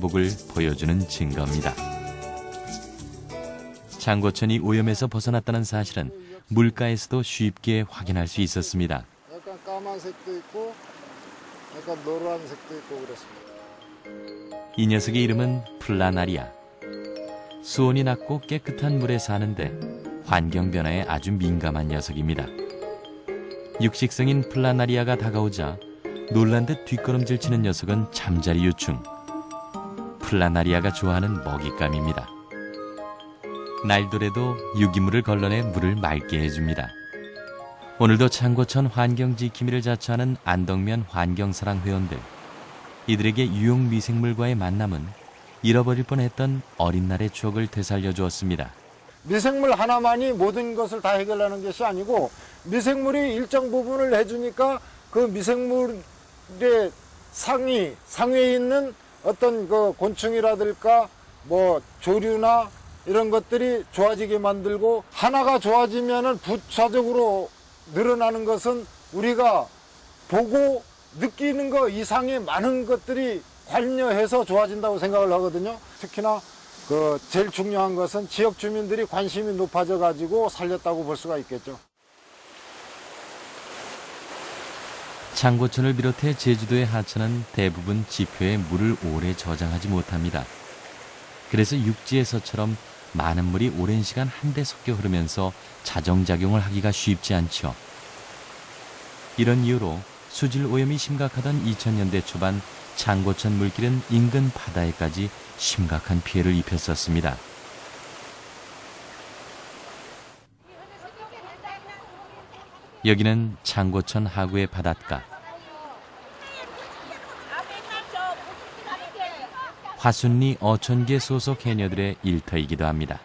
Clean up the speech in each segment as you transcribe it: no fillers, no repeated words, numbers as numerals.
회복을 보여주는 증거입니다. 창고천이 오염에서 벗어났다는 사실은 물가에서도 쉽게 확인할 수 있었습니다. 약간 까만색도 있고 약간 노란색도 있고 그렇습니다. 이 녀석의 이름은 플라나리아. 수온이 낮고 깨끗한 물에 사는데 환경 변화에 아주 민감한 녀석입니다. 육식성인 플라나리아가 다가오자 놀란 듯 뒷걸음질 치는 녀석은 잠자리 유충. 플라나리아가 좋아하는 먹잇감입니다. 날돌에도 유기물을 걸러내 물을 맑게 해줍니다. 오늘도 창고천 환경지킴이를 자처하는 안덕면 환경사랑 회원들. 이들에게 유용 미생물과의 만남은 잃어버릴 뻔했던 어린 날의 추억을 되살려 주었습니다. 미생물 하나만이 모든 것을 다 해결하는 것이 아니고 미생물이 일정 부분을 해주니까 그 미생물의 상위에 있는 어떤 그 곤충이라든가 뭐 조류나 이런 것들이 좋아지게 만들고 하나가 좋아지면은 부차적으로 늘어나는 것은 우리가 보고 느끼는 것 이상의 많은 것들이 관여해서 좋아진다고 생각을 하거든요. 특히나 그 제일 중요한 것은 지역 주민들이 관심이 높아져 가지고 살렸다고 볼 수가 있겠죠. 창고천을 비롯해 제주도의 하천은 대부분 지표에 물을 오래 저장하지 못합니다. 그래서 육지에서처럼 많은 물이 오랜 시간 한데 섞여 흐르면서 자정작용을 하기가 쉽지 않죠. 이런 이유로 수질 오염이 심각하던 2000년대 초반 창고천 물길은 인근 바다에까지 심각한 피해를 입혔었습니다. 여기는 창고천 하구의 바닷가. 화순리 어촌계 소속 해녀들의 일터이기도 합니다.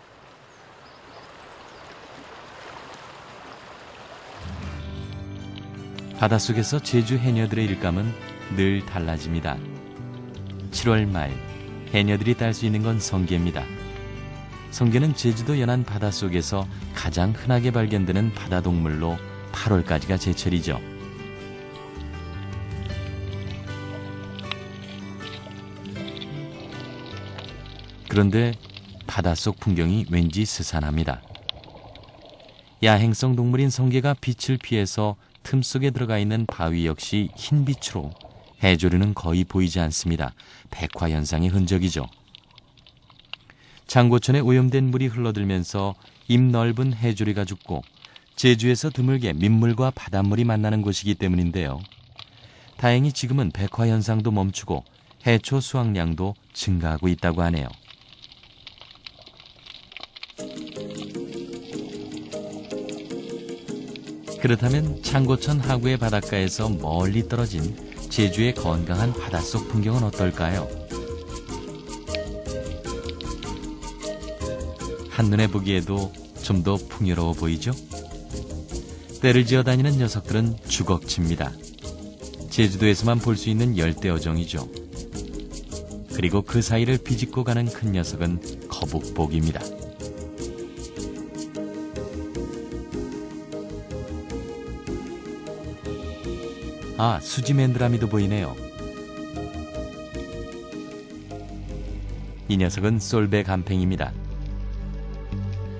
바닷속에서 제주 해녀들의 일감은 늘 달라집니다. 7월 말 해녀들이 딸 수 있는 건 성게입니다. 성게는 제주도 연안 바닷속에서 가장 흔하게 발견되는 바다동물로 8월까지가 제철이죠. 그런데 바닷속 풍경이 왠지 스산합니다. 야행성 동물인 성게가 빛을 피해서 틈 속에 들어가 있는 바위 역시 흰빛으로 해조류는 거의 보이지 않습니다. 백화현상의 흔적이죠. 창고천에 오염된 물이 흘러들면서 입 넓은 해조류가 죽고 제주에서 드물게 민물과 바닷물이 만나는 곳이기 때문인데요. 다행히 지금은 백화현상도 멈추고 해초 수확량도 증가하고 있다고 하네요. 그렇다면 창고천 하구의 바닷가에서 멀리 떨어진 제주의 건강한 바닷속 풍경은 어떨까요? 한눈에 보기에도 좀 더 풍요로워 보이죠? 떼를 지어 다니는 녀석들은 주걱치입니다. 제주도에서만 볼 수 있는 열대어종이죠. 그리고 그 사이를 비집고 가는 큰 녀석은 거북복입니다. 아, 수지맨드라미도 보이네요. 이 녀석은 솔배 감팽입니다.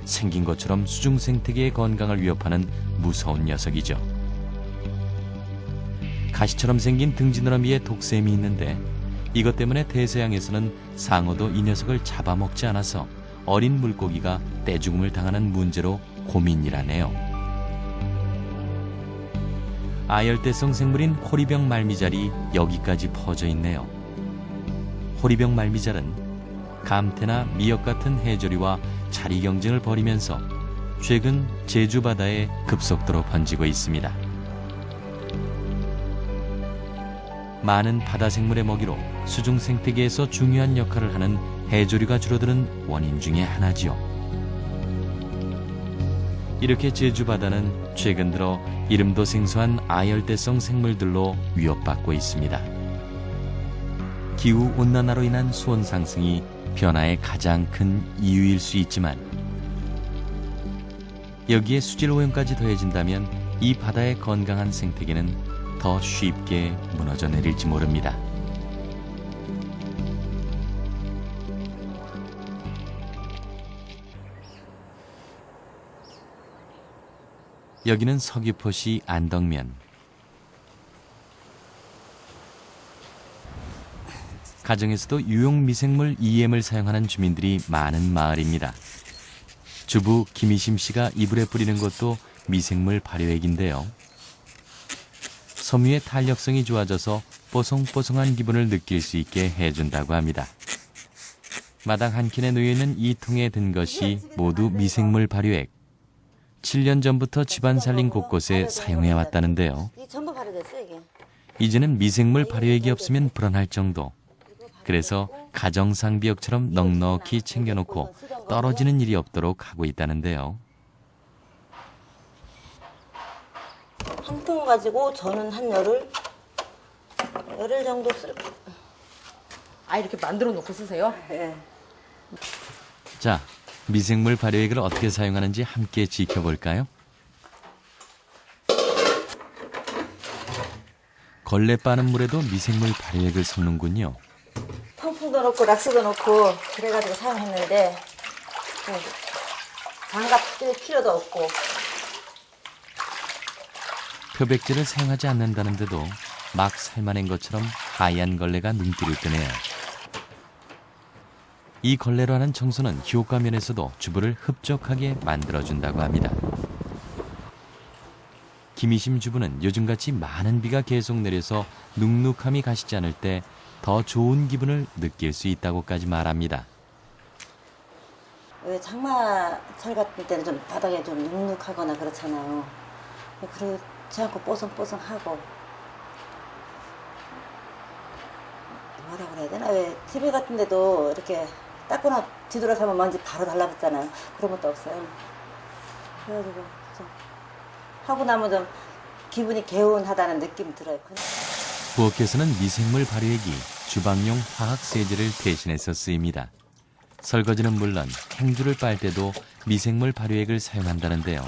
생긴 것처럼 수중 생태계의 건강을 위협하는 무서운 녀석이죠. 가시처럼 생긴 등지느러미에 독샘이 있는데 이것 때문에 대서양에서는 상어도 이 녀석을 잡아먹지 않아서 어린 물고기가 떼죽음을 당하는 문제로 고민이라네요. 아열대성 생물인 호리병 말미잘이 여기까지 퍼져 있네요. 호리병 말미잘은 감태나 미역 같은 해조류와 자리 경쟁을 벌이면서 최근 제주 바다에 급속도로 번지고 있습니다. 많은 바다 생물의 먹이로 수중 생태계에서 중요한 역할을 하는 해조류가 줄어드는 원인 중에 하나지요. 이렇게 제주 바다는 최근 들어 이름도 생소한 아열대성 생물들로 위협받고 있습니다. 기후 온난화로 인한 수온 상승이 변화의 가장 큰 이유일 수 있지만 여기에 수질 오염까지 더해진다면 이 바다의 건강한 생태계는 더 쉽게 무너져 내릴지 모릅니다. 여기는 서귀포시 안덕면. 가정에서도 유용 미생물 EM을 사용하는 주민들이 많은 마을입니다. 주부 김희심 씨가 이불에 뿌리는 것도 미생물 발효액인데요. 섬유의 탄력성이 좋아져서 뽀송뽀송한 기분을 느낄 수 있게 해준다고 합니다. 마당 한 켠에 놓여있는 이 통에 든 것이 모두 미생물 발효액. 7년 전부터 집안 살림 곳곳에 사용해 왔다는데요. 이게 전부 발효됐어 이게. 이제는 미생물 발효액이 없으면 불안할 정도. 그래서 가정 상비역처럼 넉넉히 챙겨놓고 떨어지는 일이 없도록 하고 있다는데요. 한 통 가지고 저는 한 열흘 정도 쓸. 아, 이렇게 만들어 놓고 쓰세요? 예. 자, 미생물 발효액을 어떻게 사용하는지 함께 지켜볼까요? 걸레 빠는 물에도 미생물 발효액을 섞는군요. 통풍도 넣고 락스도 넣고 그래가지고 사용했는데 장갑 낄 필요도 없고. 표백제를 사용하지 않는다는데도 막 삶아낸 것처럼 하얀 걸레가 눈길을 끄네요. 이 걸레로 하는 청소는 효과 면에서도 주부를 흡족하게 만들어준다고 합니다. 김희심 주부는 요즘같이 많은 비가 계속 내려서 눅눅함이 가시지 않을 때 더 좋은 기분을 느낄 수 있다고까지 말합니다. 왜 장마철 같은 때는 좀 바닥에 좀 눅눅하거나 그렇잖아요. 그렇지 않고 뽀송뽀송하고. 뭐라 그래야 되나? 왜 TV 같은 데도 이렇게 닦거나 뒤돌아서 하면 먼지 바로 달라붙잖아요. 그런 것도 없어요. 그래가지고 좀 하고 나면 좀 기분이 개운하다는 느낌이 들어요. 부엌에서는 미생물 발효액이 주방용 화학 세제를 대신해서 쓰입니다. 설거지는 물론 행주를 빨 때도 미생물 발효액을 사용한다는데요.